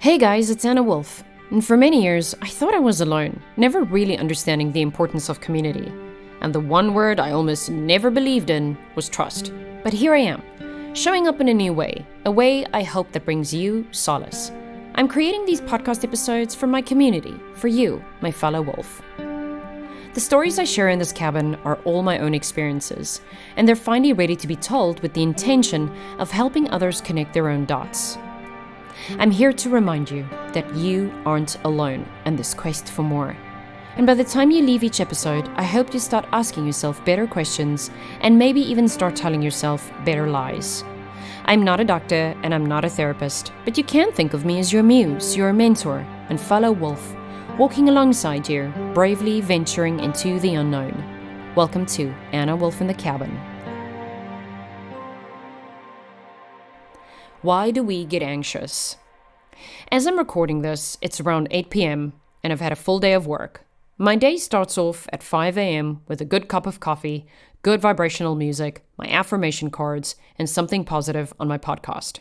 Hey guys, it's Anna Wolf. And for many years, I thought I was alone, never really understanding the importance of community. And the one word I almost never believed in was trust. But here I am, showing up in a new way, a way I hope that brings you solace. I'm creating these podcast episodes for my community, for you, my fellow wolf. The stories I share in this cabin are all my own experiences, and they're finally ready to be told with the intention of helping others connect their own dots. I'm here to remind you that you aren't alone in this quest for more. And by the time you leave each episode, I hope you start asking yourself better questions and maybe even start telling yourself better lies. I'm not a doctor and I'm not a therapist, but you can think of me as your muse, your mentor, and fellow wolf, walking alongside you, bravely venturing into the unknown. Welcome to Anna Wolf in the Cabin. Why do we get anxious? As I'm recording this, it's around 8 p.m. and I've had a full day of work. My day starts off at 5 a.m. with a good cup of coffee, good vibrational music, my affirmation cards, and something positive on my podcast.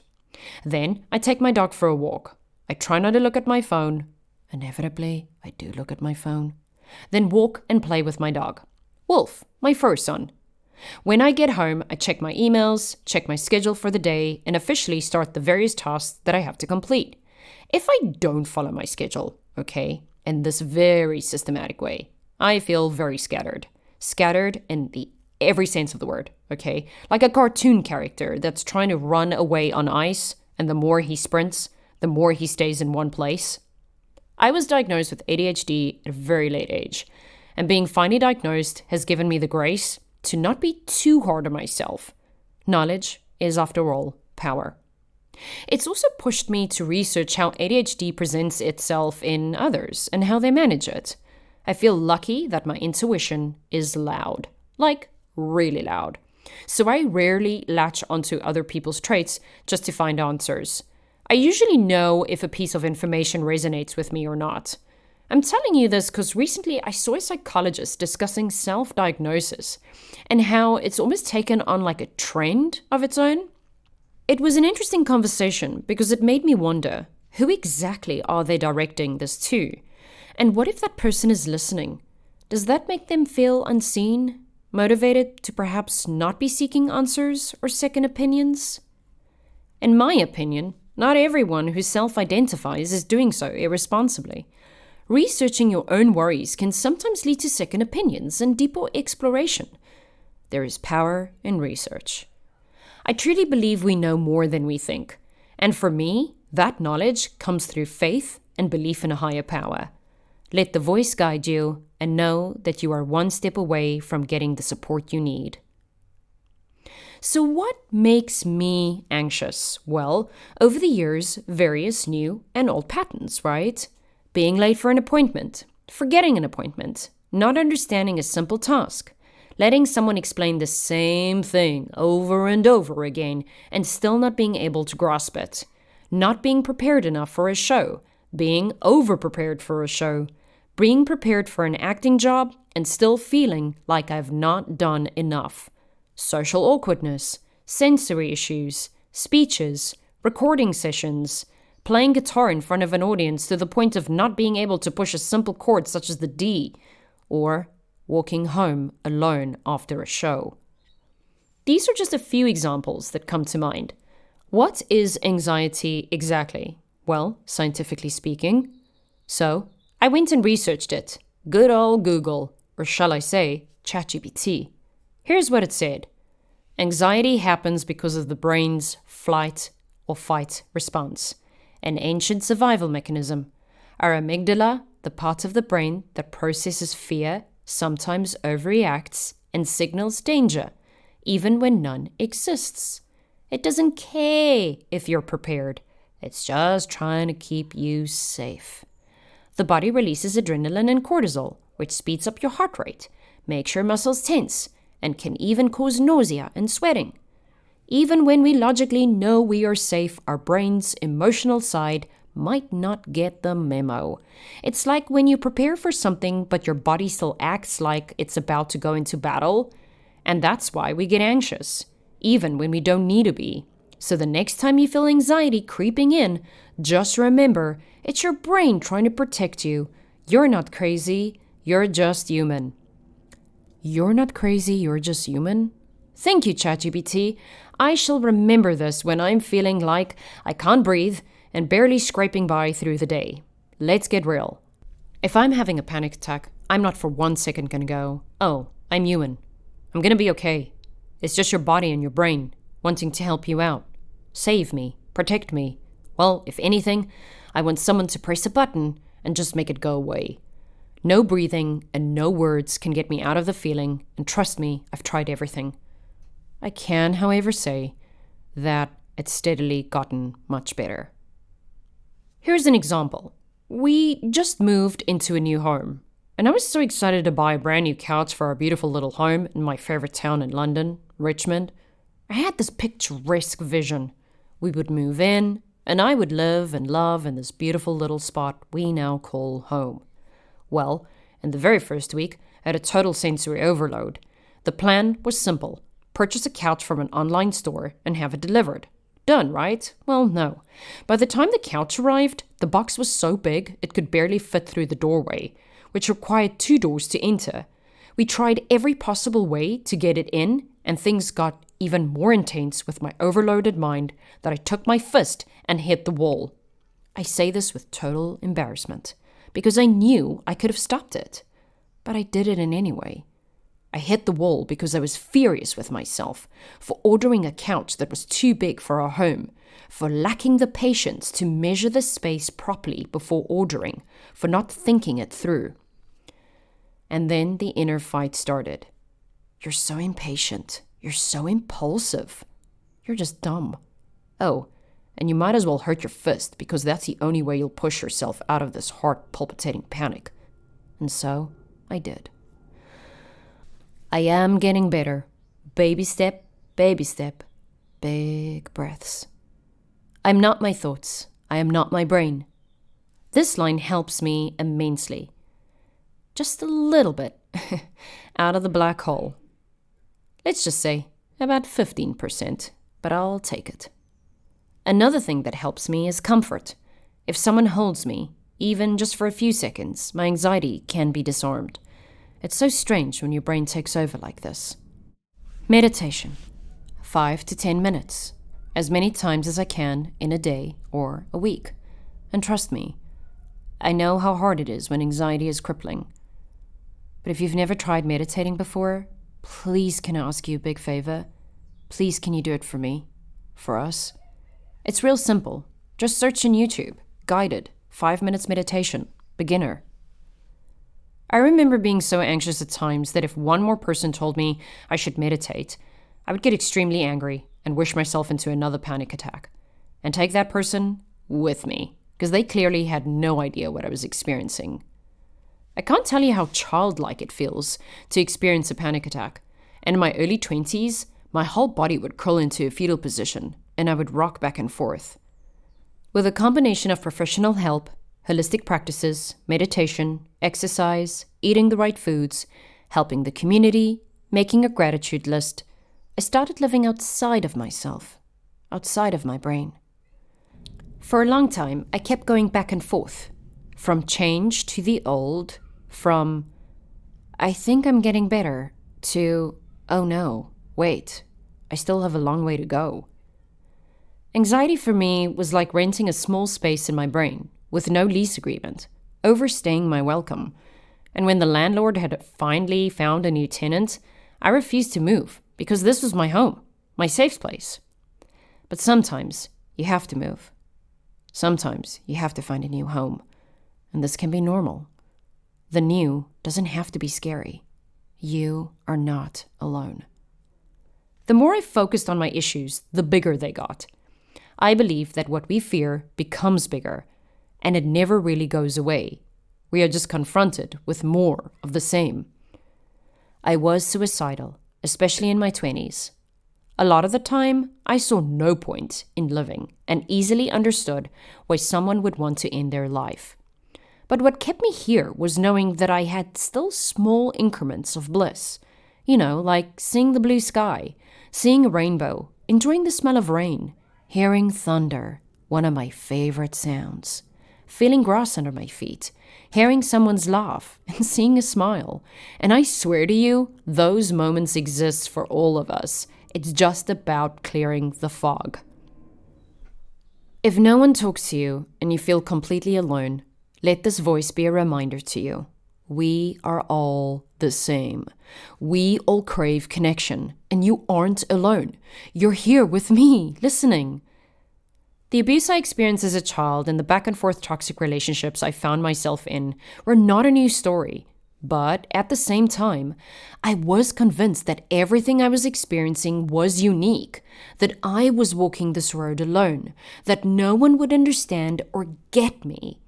Then I take my dog for a walk. I try not to look at my phone. Inevitably, I do look at my phone. Then walk and play with my dog. Wolf, my fur son. When I get home, I check my emails, check my schedule for the day, and officially start the various tasks that I have to complete. If I don't follow my schedule, in this very systematic way, I feel very scattered. Scattered in every sense of the word, Like a cartoon character that's trying to run away on ice, and the more he sprints, the more he stays in one place. I was diagnosed with ADHD at a very late age, and being finally diagnosed has given me the grace to not be too hard on myself. Knowledge is, after all, power. It's also pushed me to research how ADHD presents itself in others and how they manage it. I feel lucky that my intuition is loud, like really loud. So I rarely latch onto other people's traits just to find answers. I usually know if a piece of information resonates with me or not. I'm telling you this because recently I saw a psychologist discussing self-diagnosis and how it's almost taken on like a trend of its own. It was an interesting conversation because it made me wonder, who exactly are they directing this to? And what if that person is listening? Does that make them feel unseen, motivated to perhaps not be seeking answers or second opinions? In my opinion, not everyone who self-identifies is doing so irresponsibly. Researching your own worries can sometimes lead to second opinions and deeper exploration. There is power in research. I truly believe we know more than we think. And for me, that knowledge comes through faith and belief in a higher power. Let the voice guide you and know that you are one step away from getting the support you need. So what makes me anxious? Well, over the years, various new and old patterns, right? Being late for an appointment, forgetting an appointment, not understanding a simple task, letting someone explain the same thing over and over again and still not being able to grasp it, not being prepared enough for a show, being over-prepared for a show, being prepared for an acting job and still feeling like I've not done enough, social awkwardness, sensory issues, speeches, recording sessions, playing guitar in front of an audience to the point of not being able to push a simple chord such as the D, or walking home alone after a show. These are just a few examples that come to mind. What is anxiety exactly? Well, scientifically speaking. So, I went and researched it. Good old Google, or shall I say, ChatGPT. Here's what it said. Anxiety happens because of the brain's flight or fight response. An ancient survival mechanism. Our amygdala, the part of the brain that processes fear, sometimes overreacts and signals danger, even when none exists. It doesn't care if you're prepared. It's just trying to keep you safe. The body releases adrenaline and cortisol, which speeds up your heart rate, makes your muscles tense, and can even cause nausea and sweating. Even when we logically know we are safe, our brain's emotional side might not get the memo. It's like when you prepare for something, but your body still acts like it's about to go into battle. And that's why we get anxious, even when we don't need to be. So the next time you feel anxiety creeping in, Just remember, it's your brain trying to protect you. You're not crazy, you're just human. You're not crazy, you're just human? Thank you, ChatGPT. I shall remember this when I'm feeling like I can't breathe and barely scraping by through the day. Let's get real. If I'm having a panic attack, I'm not for 1 second gonna go, oh, I'm human. I'm gonna be okay. It's just your body and your brain wanting to help you out. Save me. Protect me. Well, if anything, I want someone to press a button and just make it go away. No breathing and no words can get me out of the feeling, and trust me, I've tried everything. I can, however, say that it's steadily gotten much better. Here's an example. We just moved into a new home, and I was so excited to buy a brand new couch for our beautiful little home in my favorite town in London, Richmond. I had this picturesque vision. We would move in, and I would live and love in this beautiful little spot we now call home. Well, in the very first week, I had a total sensory overload. The plan was simple. Purchase a couch from an online store and have it delivered. Done, right? Well, no. By the time the couch arrived, the box was so big it could barely fit through the doorway, which required 2 doors to enter. We tried every possible way to get it in, and things got even more intense with my overloaded mind that I took my fist and hit the wall. I say this with total embarrassment, because I knew I could have stopped it. But I did it in any way. I hit the wall because I was furious with myself for ordering a couch that was too big for our home, for lacking the patience to measure the space properly before ordering, for not thinking it through. And then the inner fight started. You're so impatient. You're so impulsive. You're just dumb. Oh, and you might as well hurt your fist because that's the only way you'll push yourself out of this heart-palpitating panic. And so I did. I am getting better. Baby step, big breaths. I'm not my thoughts. I am not my brain. This line helps me immensely. Just a little bit out of the black hole. Let's just say about 15%, but I'll take it. Another thing that helps me is comfort. If someone holds me, even just for a few seconds, my anxiety can be disarmed. It's so strange when your brain takes over like this. Meditation. 5 to 10 minutes. As many times as I can in a day or a week. And trust me, I know how hard it is when anxiety is crippling. But if you've never tried meditating before, please can I ask you a big favor? Please can you do it for me? For us? It's real simple. Just search on YouTube. Guided. 5 minutes meditation. Beginner. I remember being so anxious at times that if one more person told me I should meditate, I would get extremely angry and wish myself into another panic attack. And take that person with me, because they clearly had no idea what I was experiencing. I can't tell you how childlike it feels to experience a panic attack. And in my early 20s, my whole body would curl into a fetal position, and I would rock back and forth. With a combination of professional help, holistic practices, meditation, exercise, eating the right foods, helping the community, making a gratitude list, I started living outside of myself, outside of my brain. For a long time, I kept going back and forth, from change to the old, from I think I'm getting better to oh no, wait, I still have a long way to go. Anxiety for me was like renting a small space in my brain with no lease agreement, overstaying my welcome. And when the landlord had finally found a new tenant, I refused to move because this was my home, my safe place. But sometimes you have to move. Sometimes you have to find a new home. And this can be normal. The new doesn't have to be scary. You are not alone. The more I focused on my issues, the bigger they got. I believe that what we fear becomes bigger, and it never really goes away. We are just confronted with more of the same. I was suicidal, especially in my 20s. A lot of the time, I saw no point in living and easily understood why someone would want to end their life. But what kept me here was knowing that I had still small increments of bliss. You know, like seeing the blue sky, seeing a rainbow, enjoying the smell of rain, hearing thunder, one of my favorite sounds. Feeling grass under my feet, hearing someone's laugh, and seeing a smile. And I swear to you, those moments exist for all of us. It's just about clearing the fog. If no one talks to you and you feel completely alone, let this voice be a reminder to you. We are all the same. We all crave connection, and you aren't alone. You're here with me, listening. The abuse I experienced as a child and the back and forth toxic relationships I found myself in were not a new story. But at the same time, I was convinced that everything I was experiencing was unique, that I was walking this road alone, that no one would understand or get me.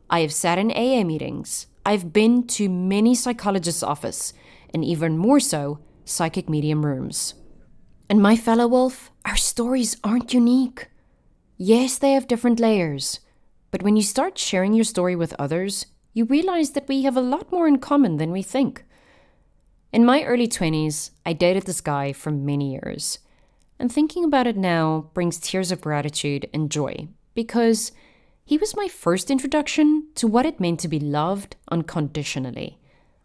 I have sat in AA meetings. I've been to many psychologists' offices, and even more so, psychic medium rooms. And my fellow wolf, our stories aren't unique. Yes, they have different layers, but when you start sharing your story with others, you realize that we have a lot more in common than we think. In my early 20s, I dated this guy for many years. And thinking about it now brings tears of gratitude and joy, because he was my first introduction to what it meant to be loved unconditionally.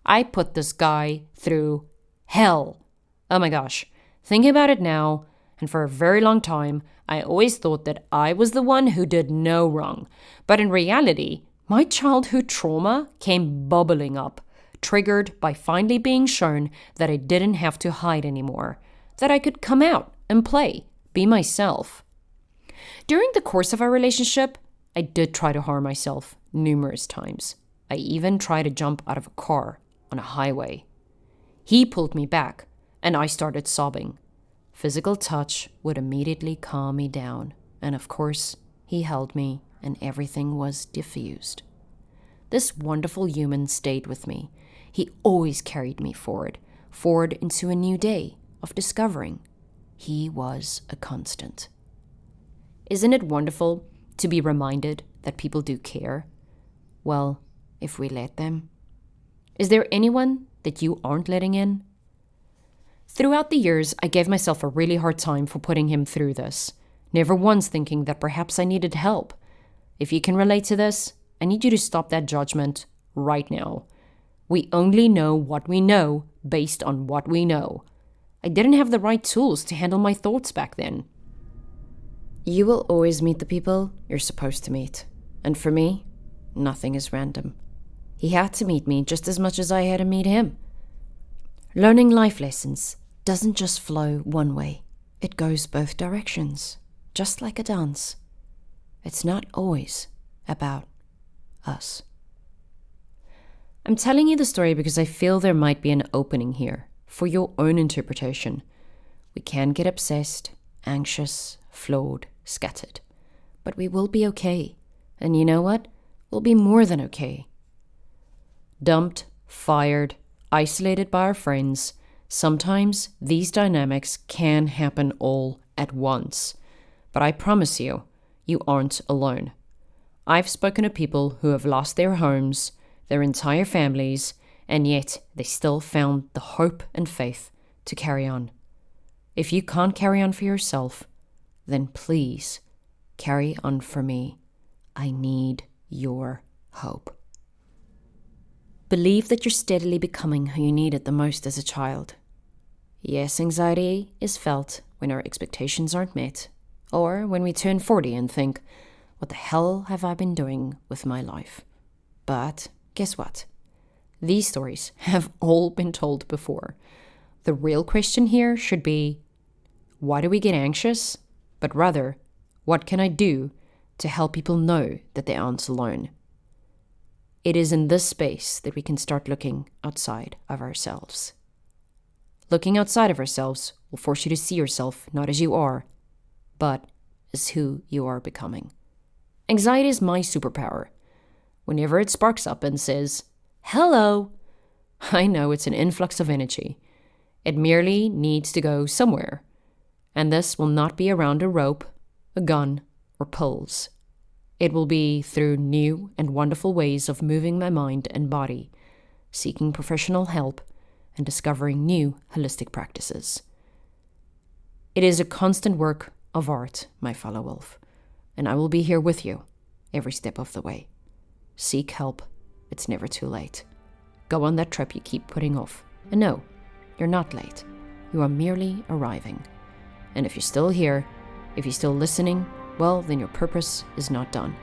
I put this guy through hell. Oh my gosh. Thinking about it now, and for a very long time, I always thought that I was the one who did no wrong. But in reality, my childhood trauma came bubbling up, triggered by finally being shown that I didn't have to hide anymore, that I could come out and play, be myself. During the course of our relationship, I did try to harm myself numerous times. I even tried to jump out of a car on a highway. He pulled me back, and I started sobbing. Physical touch would immediately calm me down, and of course, he held me, and everything was diffused. This wonderful human stayed with me. He always carried me forward into a new day of discovering. He was a constant. Isn't it wonderful to be reminded that people do care? Well, if we let them. Is there anyone that you aren't letting in? Throughout the years, I gave myself a really hard time for putting him through this, never once thinking that perhaps I needed help. If you can relate to this, I need you to stop that judgment right now. We only know what we know based on what we know. I didn't have the right tools to handle my thoughts back then. You will always meet the people you're supposed to meet. And for me, nothing is random. He had to meet me just as much as I had to meet him. Learning life lessons doesn't just flow one way. It goes both directions, just like a dance. It's not always about us. I'm telling you the story because I feel there might be an opening here for your own interpretation. We can get obsessed, anxious, flawed, scattered. But we will be okay. And you know what? We'll be more than okay. Dumped, fired, isolated by our friends, sometimes these dynamics can happen all at once. But I promise you, you aren't alone. I've spoken to people who have lost their homes, their entire families, and yet they still found the hope and faith to carry on. If you can't carry on for yourself, then please carry on for me. I need your hope. Believe that you're steadily becoming who you needed the most as a child. Yes, anxiety is felt when our expectations aren't met, or when we turn 40 and think, what the hell have I been doing with my life? But guess what? These stories have all been told before. The real question here should be, why do we get anxious? But rather, what can I do to help people know that they aren't alone? It is in this space that we can start looking outside of ourselves. Looking outside of ourselves will force you to see yourself not as you are, but as who you are becoming. Anxiety is my superpower. Whenever it sparks up and says, hello, I know it's an influx of energy. It merely needs to go somewhere. And this will not be around a rope, a gun, or pills. It will be through new and wonderful ways of moving my mind and body, seeking professional help, and discovering new holistic practices. It is a constant work of art, my fellow wolf. and I will be here with you every step of the way. Seek help. It's never too late. Go on that trip you keep putting off. And no, you're not late. You are merely arriving. And if you're still here, if you're still listening, well, then your purpose is not done.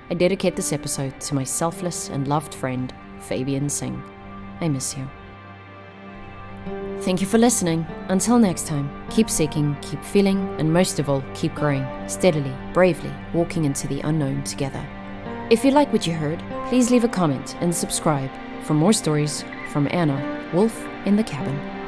I dedicate this episode to my selfless and loved friend, Fabian Singh. I miss you. Thank you for listening. Until next time, keep seeking, keep feeling, and most of all, keep growing, steadily, bravely, walking into the unknown together. If you like what you heard, please leave a comment and subscribe for more stories from Anna, Wolf in the Cabin.